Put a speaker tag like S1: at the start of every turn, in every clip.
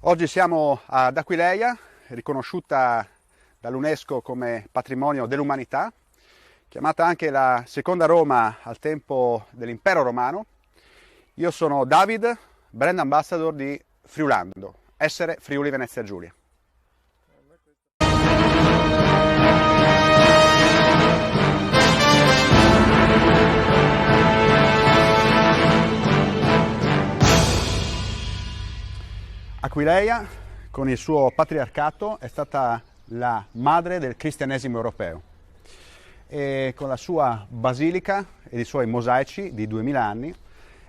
S1: Oggi siamo ad Aquileia, riconosciuta dall'UNESCO come patrimonio dell'umanità, chiamata anche la seconda Roma al tempo dell'impero romano. Io sono David, brand ambassador di Friulando, essere Friuli Venezia Giulia. Aquileia, con il suo patriarcato, è stata la madre del cristianesimo europeo e con la sua basilica e i suoi mosaici di 2000 anni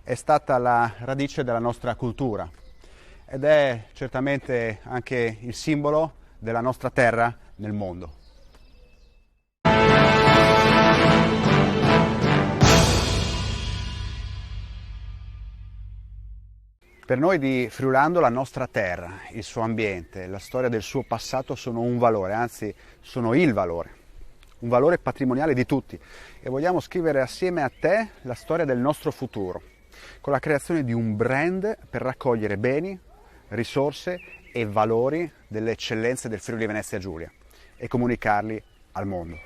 S1: è stata la radice della nostra cultura ed è certamente anche il simbolo della nostra terra nel mondo. Per noi di Friulando la nostra terra, il suo ambiente, la storia del suo passato sono un valore, anzi sono il valore, un valore patrimoniale di tutti e vogliamo scrivere assieme a te la storia del nostro futuro, con la creazione di un brand per raccogliere beni, risorse e valori delle eccellenze del Friuli Venezia Giulia e comunicarli al mondo.